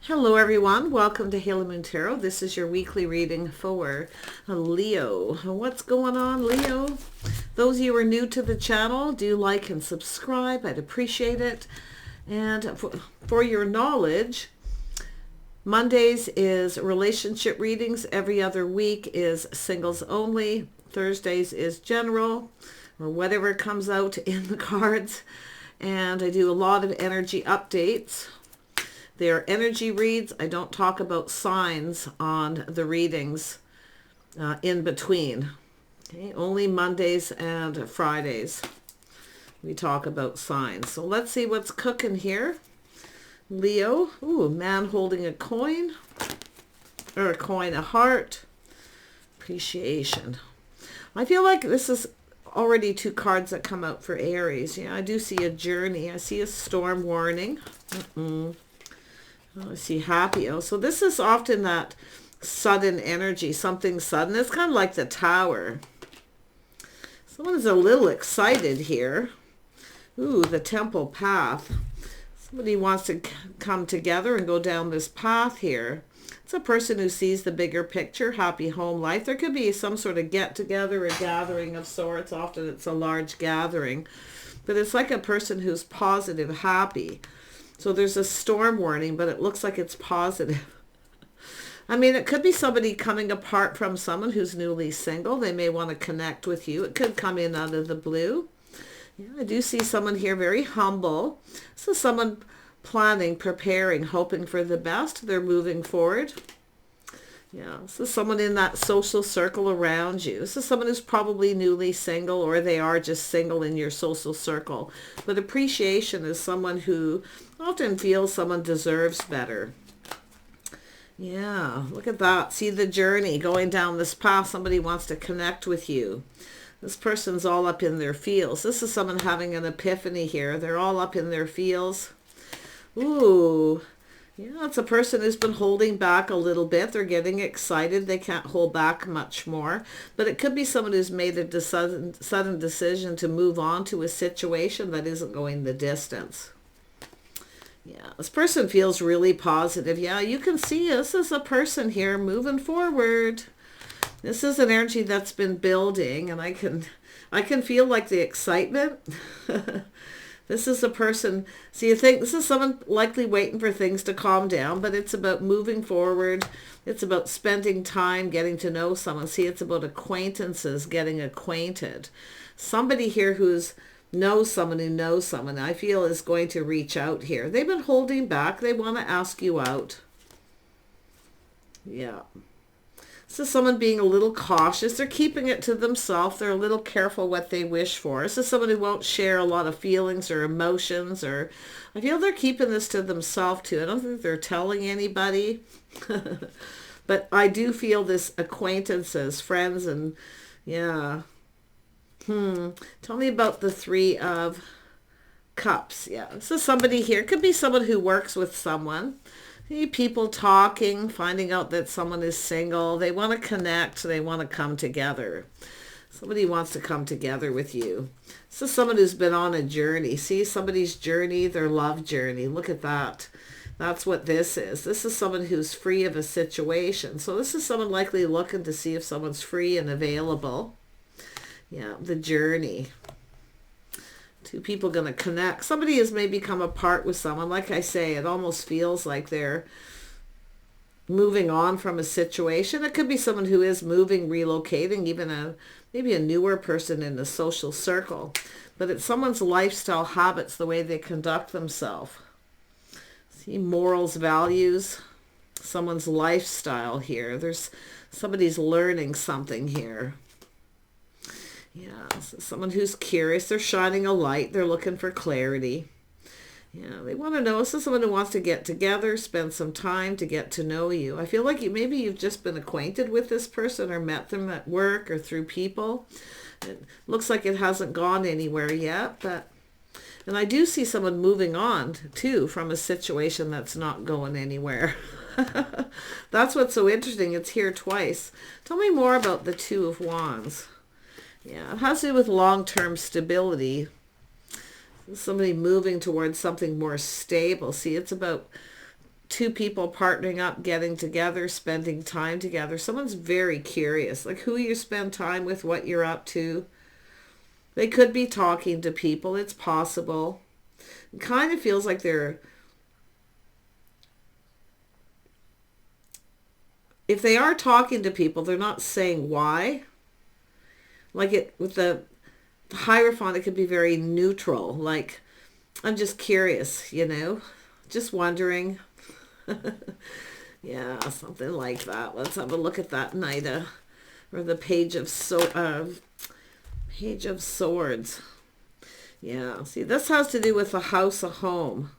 Hello everyone, welcome to Halo Moon Tarot. This is your weekly reading for Leo. What's going on, Leo? Those of you who are new to the channel, do like and subscribe. I'd appreciate it. And for your knowledge, Mondays is relationship readings. Every other week is singles only. Thursdays is general, or whatever comes out in the cards. And I do a lot of energy updates. They're energy reads. I don't talk about signs on the readings in between. Okay? Only Mondays and Fridays we talk about signs. So let's see what's cooking here. Leo. Ooh, a man holding a coin. Or a coin, a heart. Appreciation. I feel like this is already two cards that come out for Aries. Yeah, I do see a journey. I see a storm warning. I see happy. Oh, so this is often that sudden energy, something sudden. It's kind of like the Tower. Someone's a little excited here. Ooh, the Temple path. Somebody wants to come together and go down this path here. It's a person who sees the bigger picture, happy home life. There could be some sort of get-together, a gathering of sorts. Often it's a large gathering. But it's like a person who's positive, happy. So there's a storm warning, but it looks like it's positive. I mean, it could be somebody coming apart from someone who's newly single. They may want to connect with you. It could come in out of the blue. Yeah, I do see someone here very humble. This is someone planning, preparing, hoping for the best. They're moving forward. Yeah, this is someone in that social circle around you. This is someone who's probably newly single, or they are just single in your social circle. But appreciation is someone who often feels someone deserves better. Yeah, look at that. See the journey going down this path. Somebody wants to connect with you. This person's all up in their feels. This is someone having an epiphany here. They're all up in their feels. Ooh. Yeah, it's a person who's been holding back a little bit. They're getting excited. They can't hold back much more. But it could be someone who's made a sudden decision to move on to a situation that isn't going the distance. Yeah, this person feels really positive. Yeah, you can see this is a person here moving forward. This is an energy that's been building, and I can feel like the excitement. This is a person, so you think this is someone likely waiting for things to calm down, but it's about moving forward. It's about spending time getting to know someone. See, it's about acquaintances, getting acquainted. Somebody here knows someone, I feel is going to reach out here. They've been holding back. They want to ask you out. Yeah. This is someone being a little cautious. They're keeping it to themselves. They're a little careful what they wish for. This is someone who won't share a lot of feelings or emotions, or I feel they're keeping this to themselves too. I don't think they're telling anybody. But I do feel this acquaintances, friends, and yeah. Tell me about the Three of Cups. Yeah, this is somebody here. Could be someone who works with someone. People talking, finding out that someone is single. They want to connect. They want to come together. Somebody wants to come together with you. This is someone who's been on a journey. See somebody's journey, their love journey. Look at that. That's what this is. This is someone who's free of a situation. So this is someone likely looking to see if someone's free and available. Yeah, the journey. Two people going to connect. Somebody has maybe come apart with someone. Like I say, it almost feels like they're moving on from a situation. It could be someone who is moving, relocating, even maybe a newer person in the social circle. But it's someone's lifestyle habits, the way they conduct themselves. See, morals, values, someone's lifestyle here. Somebody's learning something here. Yeah, so someone who's curious. They're shining a light. They're looking for clarity. Yeah, they want to know. This is someone who wants to get together, spend some time to get to know you. I feel like maybe you've just been acquainted with this person or met them at work or through people. It looks like it hasn't gone anywhere yet, and I do see someone moving on too from a situation that's not going anywhere. That's what's so interesting. It's here twice. Tell me more about the Two of Wands. Yeah, it has to do with long-term stability. Somebody moving towards something more stable. See, it's about two people partnering up, getting together, spending time together. Someone's very curious, like who you spend time with, what you're up to. They could be talking to people. It's possible. It kind of feels like they're, if they are talking to people, they're not saying why. Like it with the Hierophant, it could be very neutral. Like, I'm just curious, you know, just wondering. Yeah, something like that. Let's have a look at that Knight or the Page of Swords. Yeah, see, this has to do with the house, a home.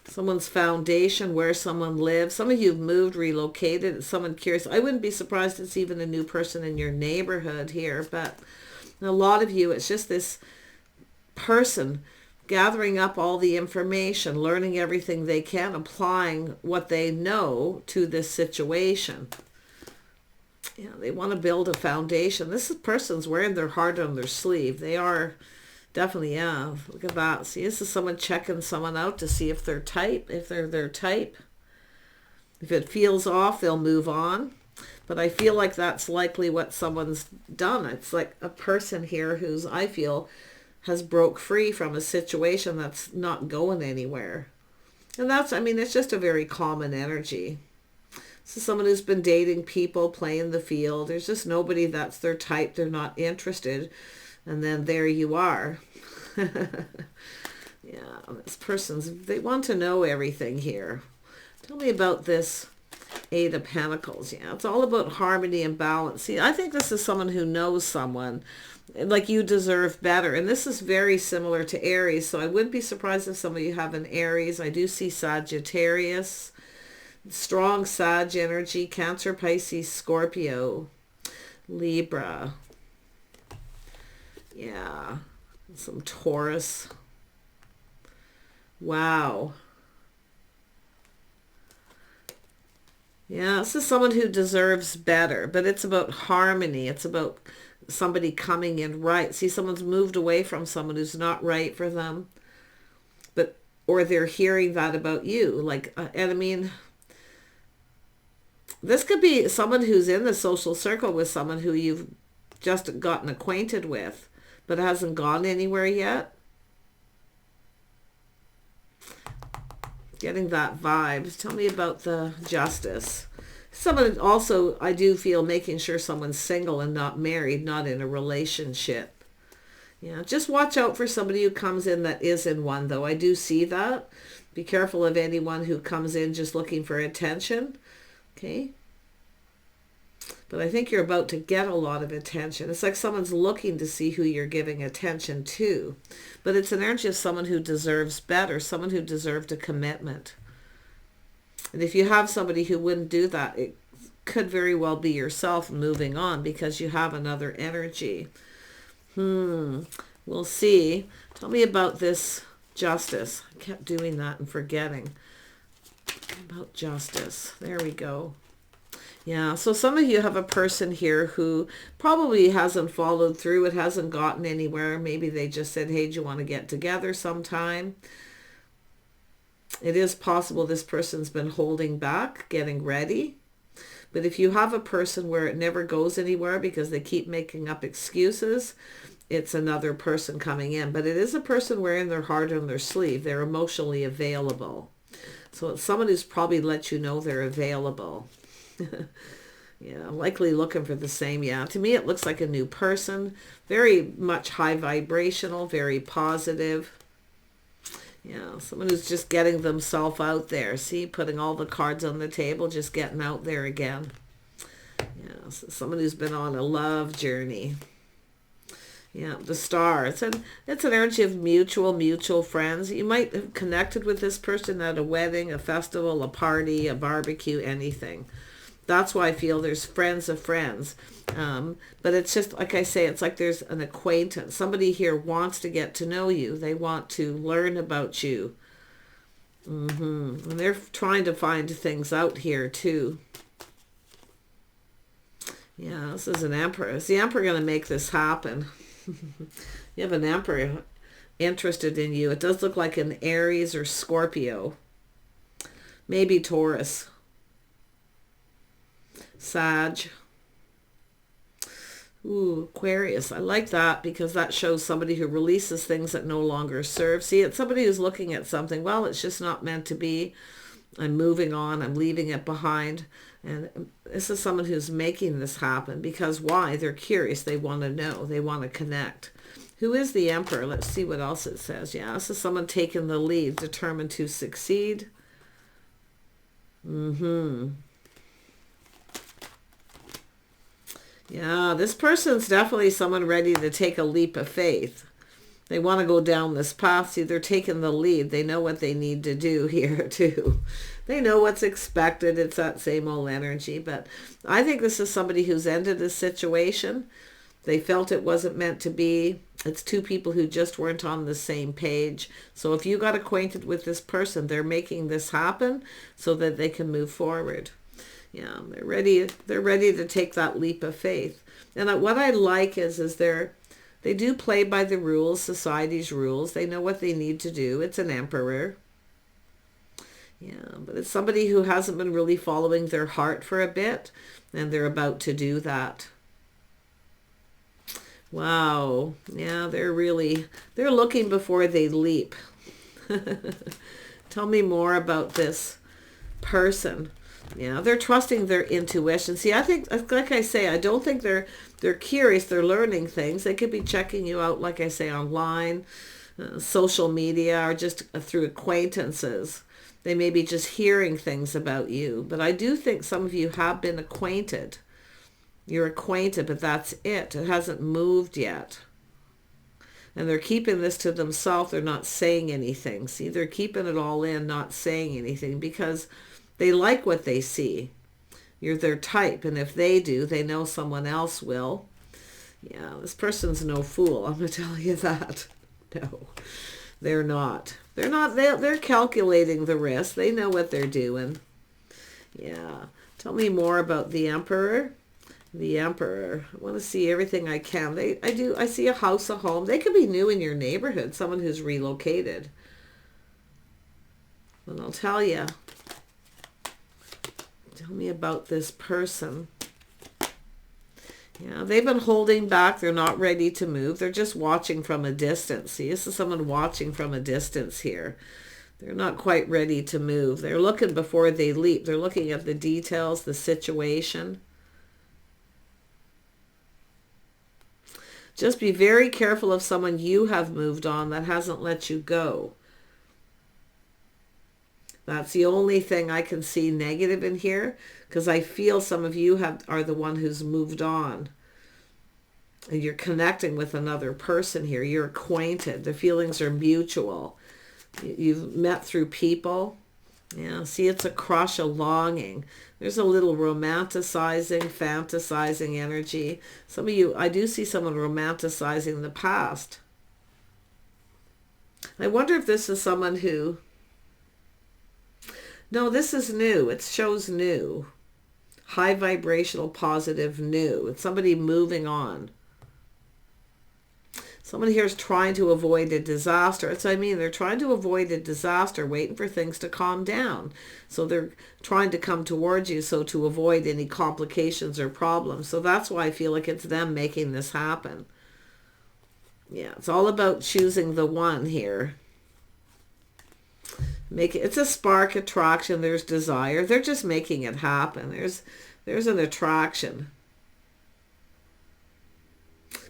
Someone's foundation, where someone lives. Some of you have moved, relocated. Someone curious. I wouldn't be surprised it's even a new person in your neighborhood here. But a lot of you, it's just this person gathering up all the information, learning everything they can, applying what they know to this situation. Yeah, they want to build a foundation. This person's wearing their heart on their sleeve. They are definitely, yeah. Look at that. See, this is someone checking someone out to see if they're type, if they're their type. If it feels off, they'll move on. But I feel like that's likely what someone's done. It's like a person here who's, I feel, has broke free from a situation that's not going anywhere. And that's, I mean, it's just a very common energy. This is someone who's been dating people, playing the field. There's just nobody that's their type. They're not interested. And then there you are. Yeah, this person's, they want to know everything here. Tell me about this Eight of Pentacles. Yeah, it's all about harmony and balance. See, I think this is someone who knows someone. Like, you deserve better. And this is very similar to Aries. So I wouldn't be surprised if some of you have an Aries. I do see Sagittarius. Strong Sag energy. Cancer, Pisces, Scorpio, Libra. Yeah, some Taurus. Wow. Yeah, this is someone who deserves better, but it's about harmony. It's about somebody coming in right. See, someone's moved away from someone who's not right for them, but, or they're hearing that about you. Like, and I mean, this could be someone who's in the social circle with someone who you've just gotten acquainted with, but hasn't gone anywhere yet. Getting that vibe. Tell me about the Justice. Someone also, I do feel, making sure someone's single and not married, not in a relationship. Yeah, just watch out for somebody who comes in that is in one, though. I do see that. Be careful of anyone who comes in just looking for attention. Okay. But I think you're about to get a lot of attention. It's like someone's looking to see who you're giving attention to. But it's an energy of someone who deserves better, someone who deserved a commitment. And if you have somebody who wouldn't do that, it could very well be yourself moving on because you have another energy. We'll see. Tell me about this Justice. I kept doing that and forgetting. About Justice. There we go. Yeah, so some of you have a person here who probably hasn't followed through. It hasn't gotten anywhere. Maybe they just said, hey, do you want to get together sometime? It is possible this person's been holding back, getting ready. But if you have a person where it never goes anywhere because they keep making up excuses, it's another person coming in. But it is a person wearing their heart on their sleeve. They're emotionally available. So it's someone who's probably let you know they're available. Yeah, likely looking for the same. Yeah, to me it looks like a new person. Very much high vibrational, very positive. Yeah, someone who's just getting themselves out there. See, putting all the cards on the table, just getting out there again. Yeah, so someone who's been on a love journey. Yeah, the Star. It's an energy of mutual friends. You might have connected with this person at a wedding, a festival, a party, a barbecue, anything. That's why I feel there's friends of friends. But it's just, like I say, it's like there's an acquaintance. Somebody here wants to get to know you. They want to learn about you. And they're trying to find things out here too. Yeah, this is an Emperor. Is the Emperor going to make this happen? You have an Emperor interested in you. It does look like an Aries or Scorpio. Maybe Taurus. Sag. Ooh, Aquarius. I like that because that shows somebody who releases things that no longer serve. See, it's somebody who's looking at something. Well, it's just not meant to be. I'm moving on. I'm leaving it behind. And this is someone who's making this happen because why? They're curious. They want to know. They want to connect. Who is the Emperor? Let's see what else it says. Yeah, this is someone taking the lead, determined to succeed. Yeah, this person's definitely someone ready to take a leap of faith. They want to go down this path. See, they're taking the lead. They know what they need to do here, too. They know what's expected. It's that same old energy. But I think this is somebody who's ended a situation. They felt it wasn't meant to be. It's two people who just weren't on the same page. So if you got acquainted with this person, they're making this happen so that they can move forward. Yeah, they're ready to take that leap of faith. And what I like is they do play by the rules, society's rules. They know what they need to do. It's an emperor. Yeah, but it's somebody who hasn't been really following their heart for a bit, and they're about to do that. Wow. Yeah, they're looking before they leap. Tell me more about this person. Yeah, they're trusting their intuition. See, I think, like I say, I don't think they're curious. They're learning things. They could be checking you out, like I say, online, social media, or just through acquaintances. They may be just hearing things about you. But I do think some of you have been acquainted. You're acquainted, but that's it. It hasn't moved yet. And they're keeping this to themselves. They're not saying anything. See, they're keeping it all in, not saying anything, because they like what they see. You're their type. And if they do, they know someone else will. Yeah, this person's no fool. I'm going to tell you that. No, they're not. They're not. They're calculating the risk. They know what they're doing. Yeah. Tell me more about the Emperor. The Emperor. I want to see everything I can. I see a house, a home. They could be new in your neighborhood. Someone who's relocated. And I'll tell you. Tell me about this person. Yeah, they've been holding back. They're not ready to move. They're just watching from a distance. See, this is someone watching from a distance here. They're not quite ready to move. They're looking before they leap. They're looking at the details, the situation. Just be very careful of someone you have moved on that hasn't let you go. That's the only thing I can see negative in here, because I feel some of you are the one who's moved on. And you're connecting with another person here. You're acquainted. The feelings are mutual. You've met through people. Yeah, see, it's a crush, a longing. There's a little romanticizing, fantasizing energy. Some of you, I do see someone romanticizing the past. I wonder if this is someone who... No, this is new. It shows new. High vibrational, positive, new. It's somebody moving on. Someone here is trying to avoid a disaster. That's what I mean. They're trying to avoid a disaster, waiting for things to calm down. So they're trying to come towards you so to avoid any complications or problems. So that's why I feel like it's them making this happen. Yeah, it's all about choosing the one here. It's a spark, attraction. There's desire. They're just making it happen. There's an attraction.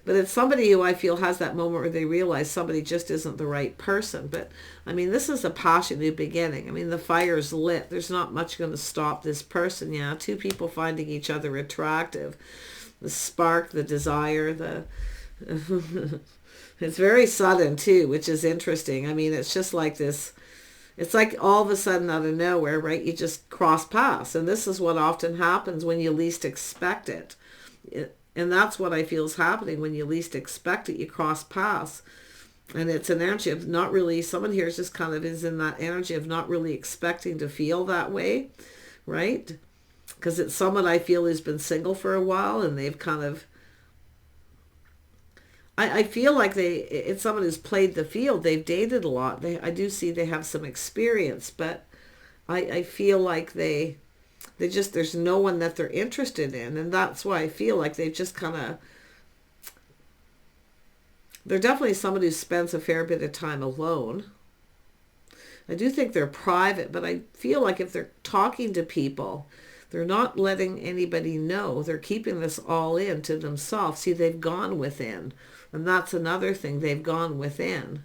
But it's somebody who I feel has that moment where they realize somebody just isn't the right person. But, I mean, this is a passionate beginning. I mean, the fire's lit. There's not much going to stop this person. Yeah, two people finding each other attractive. The spark, the desire, It's very sudden, too, which is interesting. I mean, it's just like this... It's like all of a sudden out of nowhere, right? You just cross paths. And this is what often happens when you least expect it. And that's what I feel is happening when you least expect it. You cross paths. And it's an energy of not really, someone here is just kind of is in that energy of not really expecting to feel that way, right? Because it's someone I feel who's been single for a while and they've kind of, I feel like it's someone who's played the field. They've dated a lot. I do see they have some experience, but I feel like they just, there's no one that they're interested in. And that's why I feel like they've just kind of, they're definitely somebody who spends a fair bit of time alone. I do think they're private, but I feel like if they're talking to people, they're not letting anybody know. They're keeping this all in to themselves. See, they've gone within. And that's another thing. They've gone within.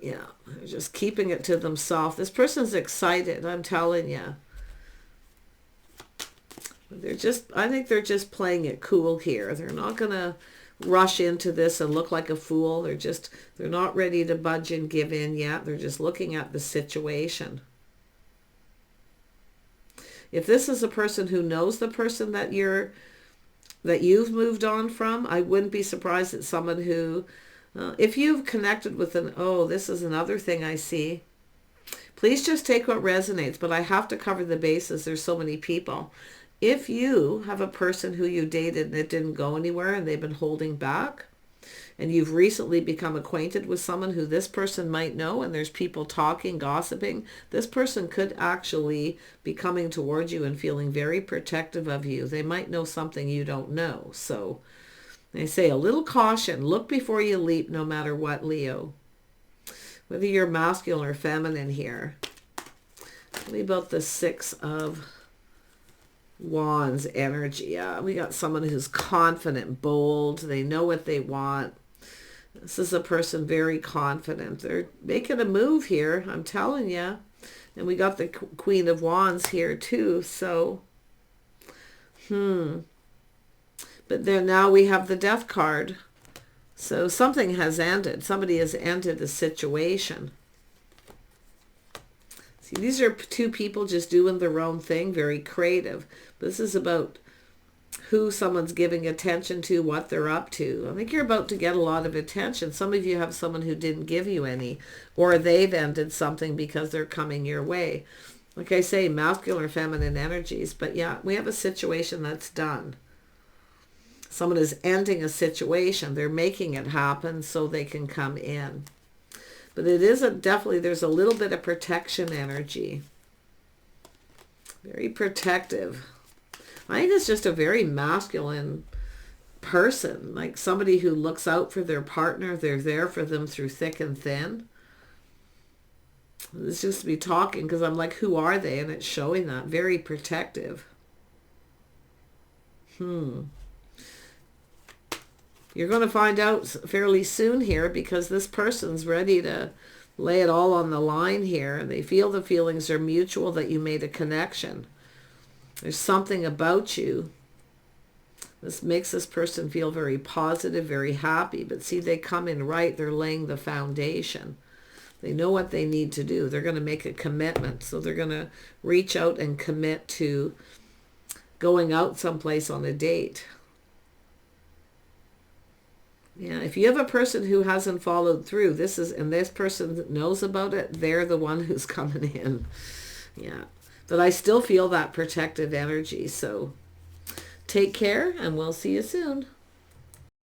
Yeah, they're just keeping it to themselves. This person's excited, I'm telling you. They're just, I think they're just playing it cool here. They're not going to rush into this and look like a fool. They're not ready to budge and give in yet. They're just looking at the situation. If this is a person who knows the person that you've moved on from, I wouldn't be surprised at someone who, if you've connected with this is another thing I see. Please just take what resonates, but I have to cover the bases. There's so many people. If you have a person who you dated and it didn't go anywhere and they've been holding back, and you've recently become acquainted with someone who this person might know, and there's people talking, gossiping, this person could actually be coming towards you and feeling very protective of you. They might know something you don't know. So they say a little caution. Look before you leap, no matter what, Leo. Whether you're masculine or feminine here. Tell me about the Six of Wands energy. Yeah, we got someone who's confident, bold. They know what they want. This is a person very confident. They're making a move here, I'm telling you. And we got the Queen of Wands here too. So, but then now we have the Death card. So something has ended. Somebody has ended a situation. See, these are two people just doing their own thing, very creative. This is about who someone's giving attention to, what they're up to. I think you're about to get a lot of attention. Some of you have someone who didn't give you any, or they've ended something because they're coming your way. Like I say, masculine or feminine energies. But yeah, we have a situation that's done. Someone is ending a situation. They're making it happen so they can come in. But it is definitely, there's a little bit of protection energy. Very protective. I think it's just a very masculine person, like somebody who looks out for their partner. They're there for them through thick and thin. This just to be talking because I'm like, who are they? And it's showing that. Very protective. You're going to find out fairly soon here because this person's ready to lay it all on the line here. They feel the feelings are mutual, that you made a connection. There's something about you. This makes this person feel very positive, very happy. But see, they come in right. They're laying the foundation. They know what they need to do. They're going to make a commitment. So they're going to reach out and commit to going out someplace on a date. Yeah, if you have a person who hasn't followed through, and this person knows about it, they're the one who's coming in. Yeah. But I still feel that protective energy. So take care and we'll see you soon.